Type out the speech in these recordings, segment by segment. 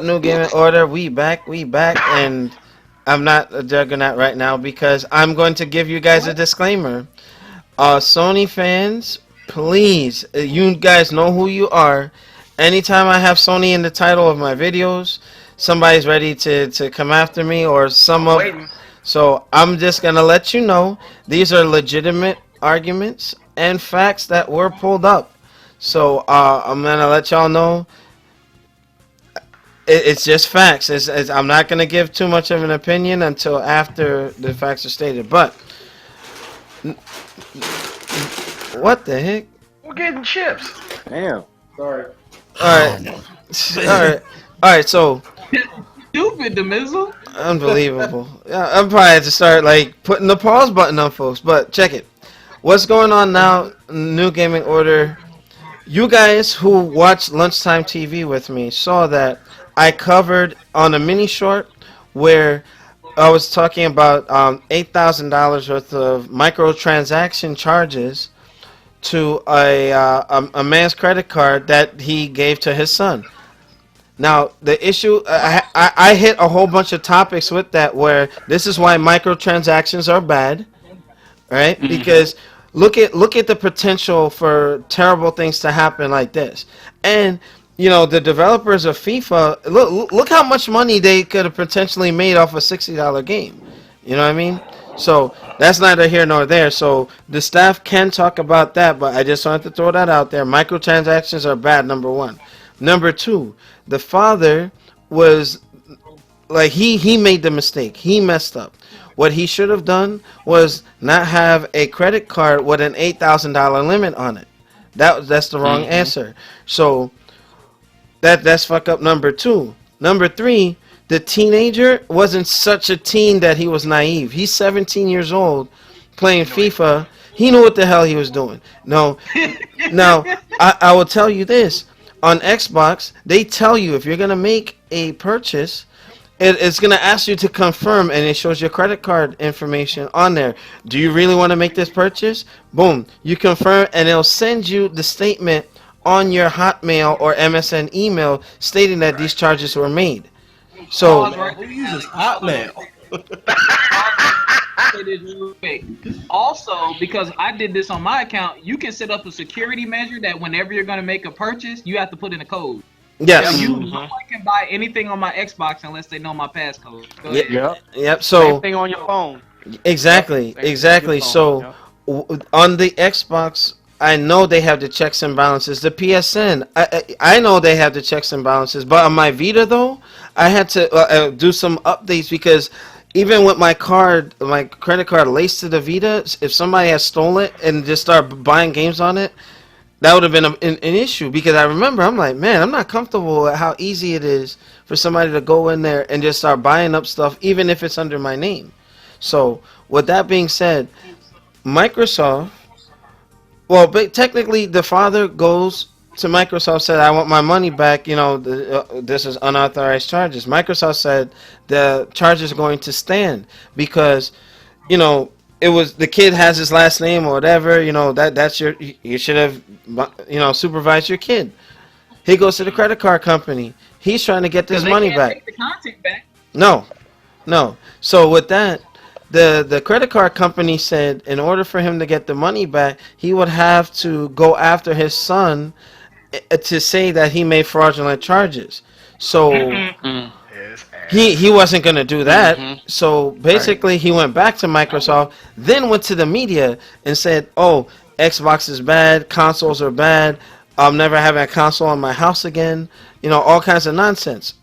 New Gaming Order? We back, and I'm not a juggernaut right now because I'm going to give you guys a disclaimer. Sony fans, please, you guys know who you are. Anytime I have Sony in the title of my videos, somebody's ready to come after me or some of. So I'm just gonna let you know these are legitimate arguments and facts that were pulled up. So I'm gonna let y'all know it's just facts. I'm not gonna give too much of an opinion until after the facts are stated. But what the heck? We're getting chips. Damn. Sorry. All right, all right. So Stupid, the Mizzle. unbelievable. Yeah, I'm probably have to start like putting the pause button on folks. But check it. What's going on now? New Gaming Order. You guys who watched Lunchtime TV with me saw that I covered on a mini short where I was talking about $8,000 worth of microtransaction charges to a man's credit card that he gave to his son. Now the issue, I hit a whole bunch of topics with that where this is why microtransactions are bad, right? Because look at the potential for terrible things to happen like this. And you know, the developers of FIFA, look how much money they could have potentially made off a $60 game. You know what I mean? So that's neither here nor there. So the staff can talk about that, but I just wanted to throw that out there. Microtransactions are bad, number one. Number two, the father was like he made the mistake. He messed up. What he should have done was not have a credit card with an $8,000 limit on it. That's the wrong answer. So that's fuck up number two. Number three, the teenager wasn't such a teen that he was naive. He's 17 years old playing FIFA. He knew what the hell he was doing. No, now I will tell you this. On Xbox, they tell you if you're going to make a purchase, it's going to ask you to confirm, and it shows your credit card information on there. Do you really want to make this purchase? Boom. You confirm, and it'll send you the statement on your Hotmail or MSN email stating that these charges were made. So, Who uses Hotmail? Also, because I did this on my account, you can set up a security measure that whenever you're going to make a purchase, you have to put in a code. yes. No one can buy anything on my Xbox unless they know my passcode. Yep. So, Same thing on your phone. exactly. So, on the Xbox, I know they have the checks and balances. The PSN, I know they have the checks and balances. But on my Vita, though, I had to do some updates because even with my credit card laced to the Vita, if somebody had stolen it and just started buying games on it, that would have been an issue. Because I remember, I'm like, man, I'm not comfortable with how easy it is for somebody to go in there and just start buying up stuff, even if it's under my name. So, with that being said, Microsoft, well, but technically, the father goes to Microsoft, said, I want my money back. You know, this is unauthorized charges. Microsoft said the charges are going to stand because, you know, it was the kid has his last name or whatever. You know, that's you should have, you know, supervised your kid. He goes to the credit card company. He's trying to get this money back. Take the content back. No. So with that, the credit card company said in order for him to get the money back, he would have to go after his son to say that he made fraudulent charges. So he wasn't going to do that. So basically he went back to Microsoft, then went to the media and said, oh, Xbox is bad, consoles are bad, I'm never having a console in my house again. You know, all kinds of nonsense.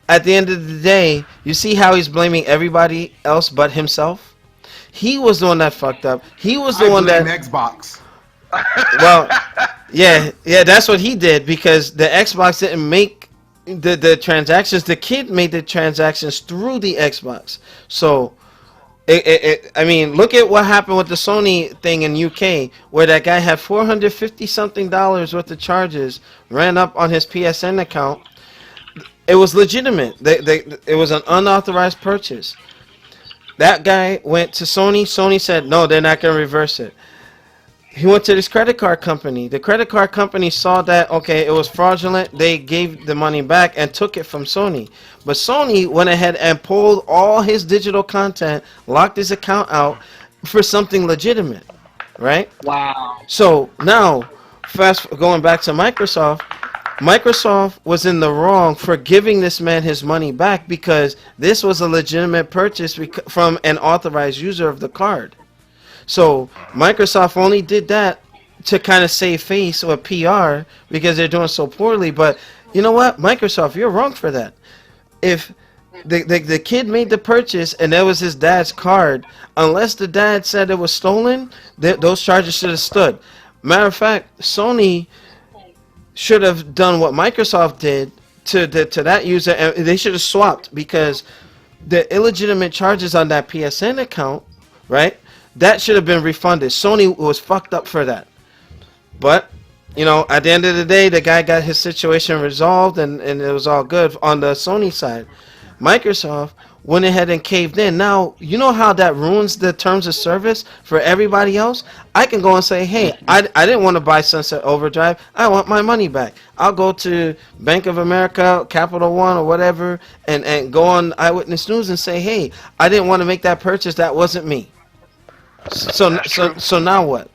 At the end of the day, you see how he's blaming everybody else but himself? He was the one that fucked up. He was the one that Xbox. Well, yeah, that's what he did because the Xbox didn't make the transactions. The kid made the transactions through the Xbox. So, I mean, look at what happened with the Sony thing in UK, where that guy had $450 something worth of charges ran up on his PSN account. It was legitimate. It was an unauthorized purchase. That guy went to Sony. Sony said, no, they're not going to reverse it. He went to this credit card company. The credit card company saw that, okay, it was fraudulent. They gave the money back and took it from Sony. But Sony went ahead and pulled all his digital content, locked his account out for something legitimate, right? Wow. So now, fast going back to Microsoft, Microsoft was in the wrong for giving this man his money back because this was a legitimate purchase from an authorized user of the card. So Microsoft only did that to kind of save face or PR because they're doing so poorly. But you know what, Microsoft, you're wrong for that. If the kid made the purchase and that was his dad's card, unless the dad said it was stolen, those charges should have stood. Matter of fact, Sony should have done what Microsoft did to that user, and they should have swapped because the illegitimate charges on that PSN account, right? That should have been refunded. Sony was fucked up for that. But, you know, at the end of the day, the guy got his situation resolved and it was all good on the Sony side. Microsoft went ahead and caved in. Now, you know how that ruins the terms of service for everybody else? I can go and say, hey, I didn't want to buy Sunset Overdrive. I want my money back. I'll go to Bank of America, Capital One, or whatever, and go on Eyewitness News and say, hey, I didn't want to make that purchase. That wasn't me. So now what?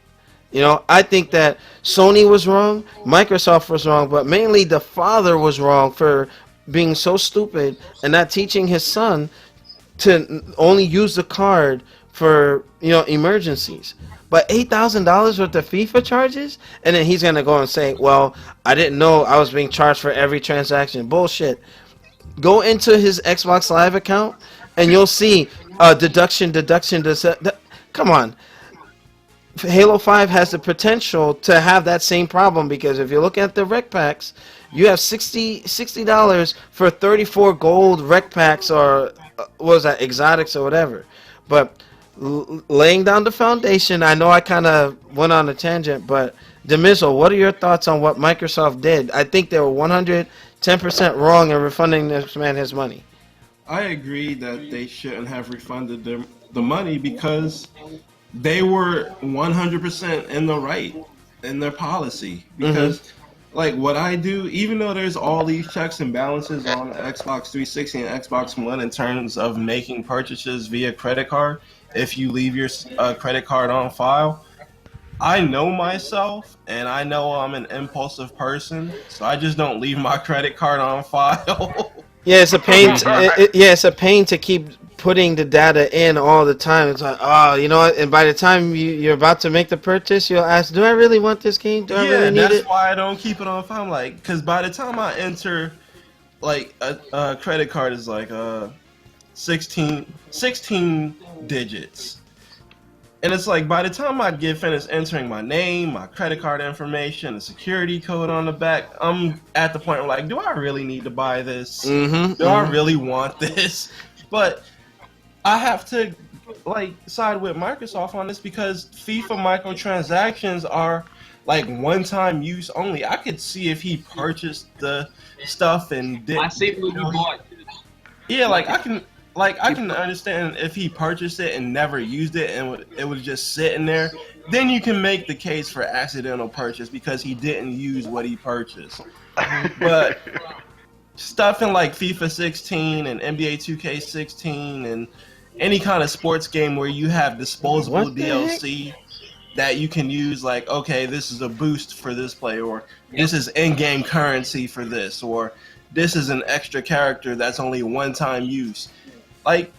You know, I think that Sony was wrong, Microsoft was wrong, but mainly the father was wrong for being so stupid and not teaching his son to only use the card for, you know, emergencies. But $8,000 worth of FIFA charges, and then he's gonna go and say, "Well, I didn't know I was being charged for every transaction." Bullshit. Go into his Xbox Live account, and you'll see deduction. Come on. Halo 5 has the potential to have that same problem because if you look at the rec packs, you have $60 for 34 gold rec packs or what was that, exotics or whatever. But laying down the foundation, I know I kind of went on a tangent, but Demizzle, what are your thoughts on what Microsoft did? I think they were 110% wrong in refunding this man his money. I agree that they shouldn't have refunded the money because they were 100% in the right in their policy. Because, like, what I do, even though there's all these checks and balances on Xbox 360 and Xbox One in terms of making purchases via credit card, if you leave your credit card on file, I know myself, and I know I'm an impulsive person, so I just don't leave my credit card on file. Yeah, it's a pain. It's a pain to keep putting the data in all the time. It's like, oh, you know what? And by the time you're about to make the purchase, you'll ask, do I really want this game? Do I really need it? That's why I don't keep it on file. Like, because by the time I enter, like, a credit card is like 16 digits. And it's like, by the time I get finished entering my name, my credit card information, the security code on the back, I'm at the point where, like, do I really need to buy this? Do I really want this? But I have to, like, side with Microsoft on this because FIFA microtransactions are, like, one-time use only. I could see if he purchased the stuff and did. I see what you bought. Yeah, like, I can understand if he purchased it and never used it and it was just sitting there. Then you can make the case for accidental purchase because he didn't use what he purchased. But stuff in like FIFA 16 and NBA 2K16 and any kind of sports game where you have disposable DLC that you can use, like, okay, this is a boost for this player, or this is in-game currency for this, or this is an extra character that's only one-time use. Like,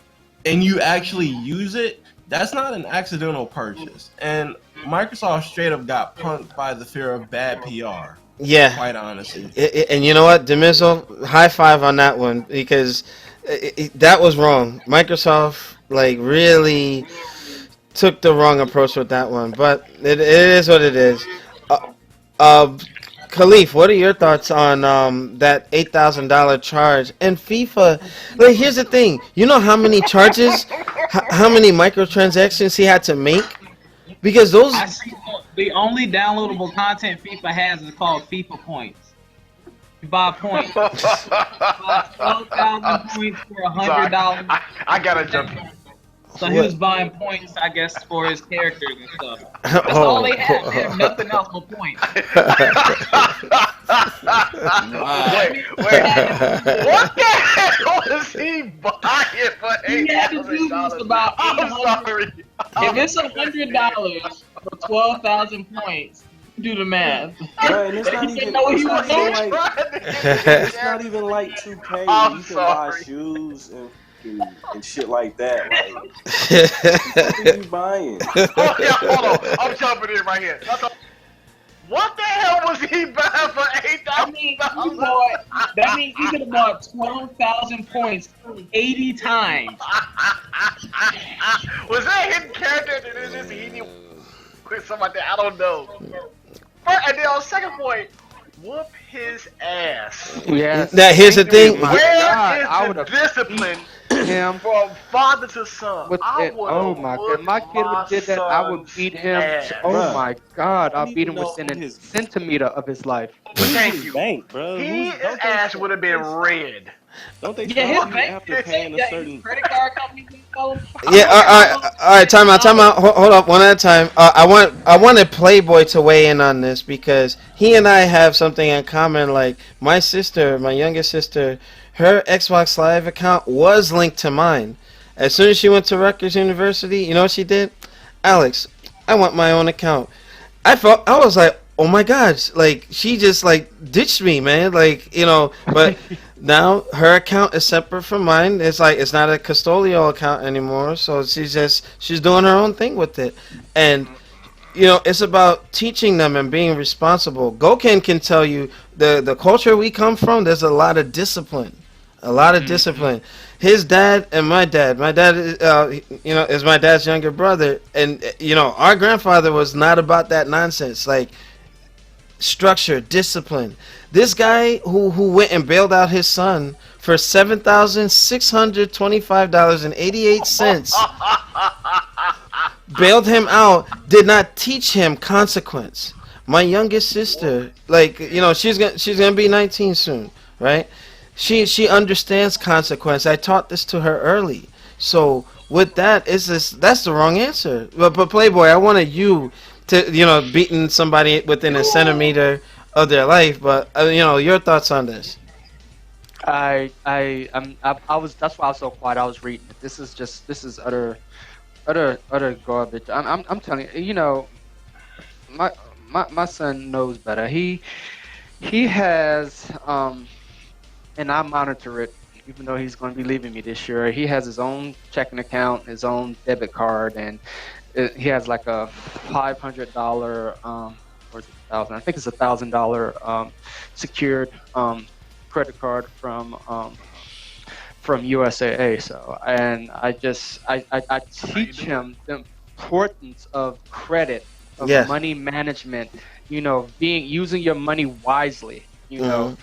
and you actually use it, that's not an accidental purchase. And Microsoft straight up got punked by the fear of bad PR. Yeah. Quite honestly. And you know what, Demizzle, high five on that one because that was wrong. Microsoft, like, really took the wrong approach with that one. But it is what it is. Khalif, what are your thoughts on that $8,000 charge? And FIFA, like, here's the thing. You know how many charges, how many microtransactions he had to make? Because those... I see the only downloadable content FIFA has is called FIFA points. You buy points. You buy 12,000 points for $100. I gotta jump in. So he was buying points, I guess, for his characters and stuff. That's Oh. all they had. They had nothing else but points. Wait. What the hell was he buying for He had to do this $8,000? about I'm 800. sorry. If it's $100 for 12,000 points, do the math. Right, and it's not He even. didn't know what It's he not was even doing. like. It's not even like 2K. I'm You can buy sorry. shoes and shit like that. Like, what are you buying? Oh, yeah, hold on. I'm jumping in right here. What the hell was he buying for $8,000? That means he could have bought 12,000 points 80 times. Was that a hidden character that is just he quit something like that? I don't know. And then on the second point, whoop his ass. Yes. Now here's the thing. My Where God, I is would the have discipline him from father to son? with I it. would've Oh my God! whooped My kid my did that. I would son's beat him. ass. Oh Bruh. my God! I'll Don't beat him even know within a his- centimeter of his life. Thank Who's you. bank, bro? His ass would have been red. Don't they Yeah, charge his you bank, after paying a his certain? credit card company can call him. Yeah, all right. Time out. Hold up, one at a time. I wanted Playboy to weigh in on this because he and I have something in common. Like my sister, my youngest sister, her Xbox Live account was linked to mine. As soon as she went to Rutgers University, you know what she did? Alex, I want my own account. I was like, oh my gosh, like she just like ditched me, man. Like, you know, but now her account is separate from mine. It's like it's not a custodial account anymore. So she's doing her own thing with it. And you know, it's about teaching them and being responsible. Goken can tell you the culture we come from, there's a lot of discipline. A lot of discipline. His dad and my dad. My dad, you know, is my dad's younger brother, and you know, our grandfather was not about that nonsense. Like structure, discipline. This guy who went and bailed out his son for $7,625.88, bailed him out, did not teach him consequence. My youngest sister, like you know, she's gonna be 19 soon, right? She understands consequence. I taught this to her early. So with that, that's the wrong answer. But Playboy, I wanted you to, you know, beating somebody within a centimeter of their life. But you know, your thoughts on this? I was. That's why I was so quiet. I was reading it. This is utter garbage. I'm telling you. You know, my son knows better. He has and I monitor it, even though he's going to be leaving me this year. He has his own checking account, his own debit card, and he has like a $500, or is it $1,000? I think it's $1,000 secured credit card from USAA. So, and I teach him the importance of credit, of Yes. money management. You know, using your money wisely. You know,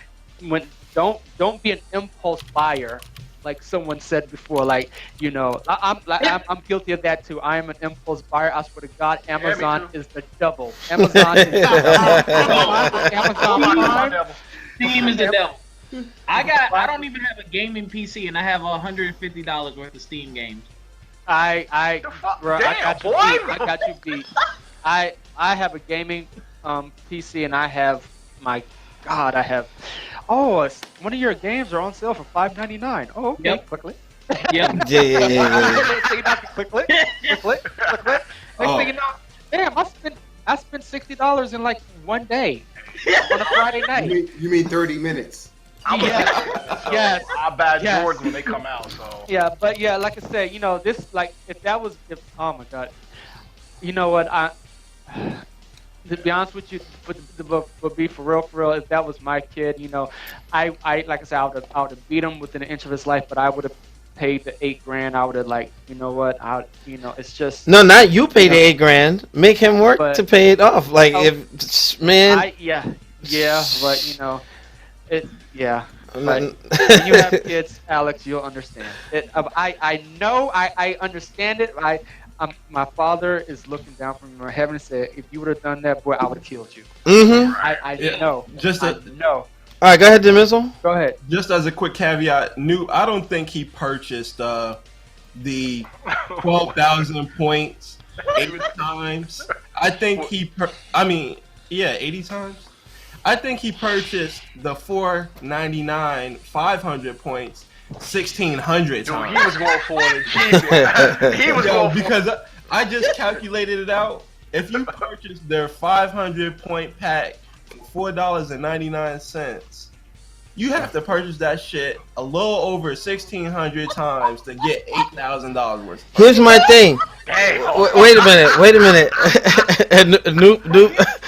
when don't be an impulse buyer, like someone said before. Like, you know, I'm guilty of that too. I am an impulse buyer. I swear to God, Amazon is the devil. Amazon is the devil. Amazon Prime. Steam is the devil. I don't even have a gaming PC, and I have $150 worth of Steam games. Bro, I got you beat. I got you beat. I have a gaming PC, and I have I have. Oh, one of your games are on sale for $5.99. Oh, okay. Yep. Quickly. Yep. Yeah. Quickly. Next thing you know, damn, I spent $60 in like one day on a Friday night. You mean 30 minutes? Yes. I buy Yes. Jordans when they come out. So Yeah, but yeah, like I said, you know, this like if oh my God, you know what to be honest with you, but be for real, if that was my kid, you know, I like I said, I would have beat him within an inch of his life, but I would have paid the $8,000. I would have like, you know what, it's just No, not you pay the $8,000. Make him work But- to pay it off. Like Oh, if man. yeah, but you know, yeah. But Mm. when you have kids, Alex, you'll understand. I know, I understand it. My father is looking down from heaven and said, if you would have done that, boy, I would have killed you. Mm-hmm. I know. No. All right, go ahead, Demizzle. Go ahead. Just as a quick caveat, I don't think he purchased the 12,000 points 80 times. I think yeah, 80 times. I think he purchased the 499 500 points 1,600 Dude, times. he was going for an achievement. He was Yo, going for because I just calculated it out. If you purchase their 500 point pack for $4.99, you have to purchase that shit a little over 1,600 times to get $8,000 worth. Here's my thing. Damn. Wait a minute.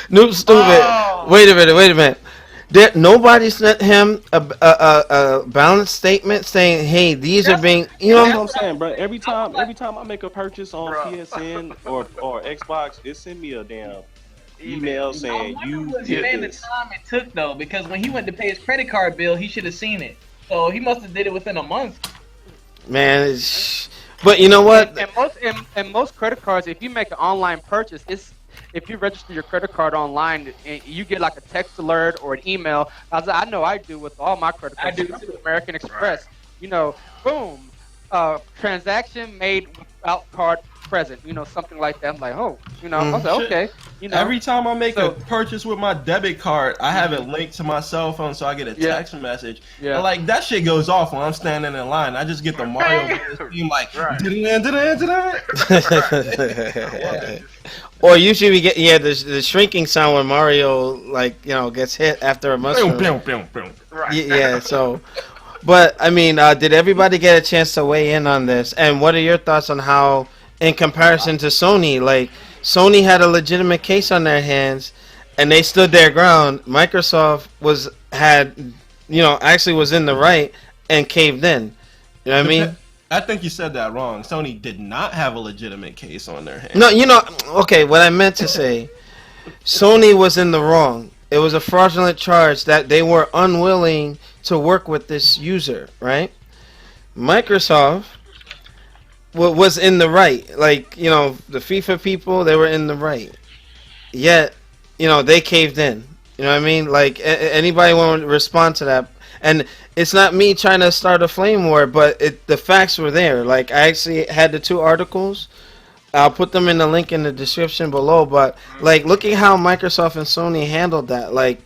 Noob stupid. Oh. Wait a minute. Nobody sent him a balance statement saying, "Hey, these are being," you That's what know. I'm saying, bro. Every time I make a purchase on PSN or Xbox, it send me a damn email saying you did The this. time it took though, because when he went to pay his credit card bill, he should have seen it. So he must have did it within a month. Man, but you know what? And most credit cards, if you make an online purchase, if you register your credit card online, and you get like a text alert or an email. I know I do with all my credit cards. I do too. American Express. You know, boom, transaction made without card present. You know, something like that. I'm like, oh, you know, I was like, okay. You know, Every time I make a purchase with my debit card, I have it linked to my cell phone, so I get a text message. Yeah. And like that shit goes off when I'm standing in line. I just get the Mario theme like, Or usually we get the shrinking sound when Mario gets hit after a mushroom. Right. Yeah, so. But I mean, did everybody get a chance to weigh in on this? And what are your thoughts on how, in comparison to Sony, like Sony had a legitimate case on their hands, and they stood their ground. Microsoft actually was in the right and caved in. You know what I mean? I think you said that wrong. Sony did not have a legitimate case on their hands. No, okay, what I meant to say, Sony was in the wrong. It was a fraudulent charge that they were unwilling to work with this user, right? Microsoft was in the right. Like, the FIFA people, they were in the right. Yet, they caved in. You know what I mean? Like, anybody want to respond to that? And it's not me trying to start a flame war, but the facts were there. Like, I actually had the 2 articles. I'll put them in the link in the description below. But, like, look at how Microsoft and Sony handled that. Like,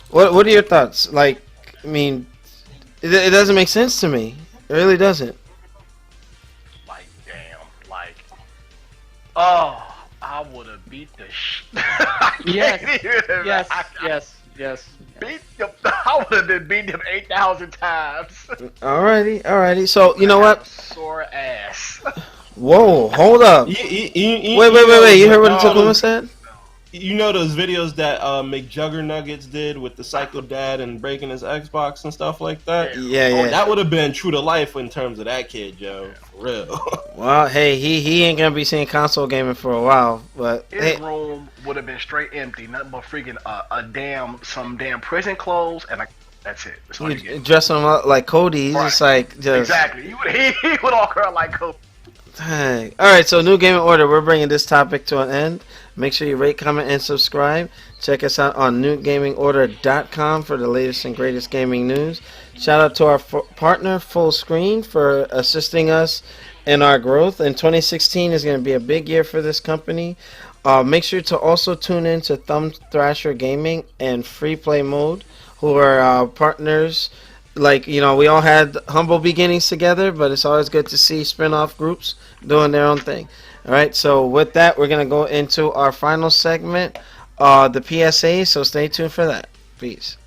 what are your thoughts? Like, I mean, it doesn't make sense to me. It really doesn't. Like, damn. Like, oh, I would have beat the Yes. I would have been beating him 8,000 times. Alrighty. So, you know what? Sore ass. Whoa, hold up. Wait. You heard what Takuma said? You know those videos that McJuggernuggets did with the Psycho Dad and breaking his Xbox and stuff like that? Yeah. That would have been true to life in terms of that kid, Joe. For real. Well, hey, he ain't gonna be seeing console gaming for a while, but His room would have been straight empty, nothing but freaking some damn prison clothes, and that's it. That's all you you get. dress him up like Cody. He's just like Exactly. He would all curl like Cody. Dang. All right, so New Gaming Order, we're bringing this topic to an end. Make sure you rate, comment, and subscribe. Check us out on newgamingorder.com for the latest and greatest gaming news. Shout out to our partner, Full Screen, for assisting us in our growth. And 2016 is going to be a big year for this company. Make sure to also tune in to Thumb Thrasher Gaming and Free Play Mode, who are partners. Like, we all had humble beginnings together, but it's always good to see spin-off groups doing their own thing. All right, so with that, we're going to go into our final segment, the PSA, so stay tuned for that. Peace.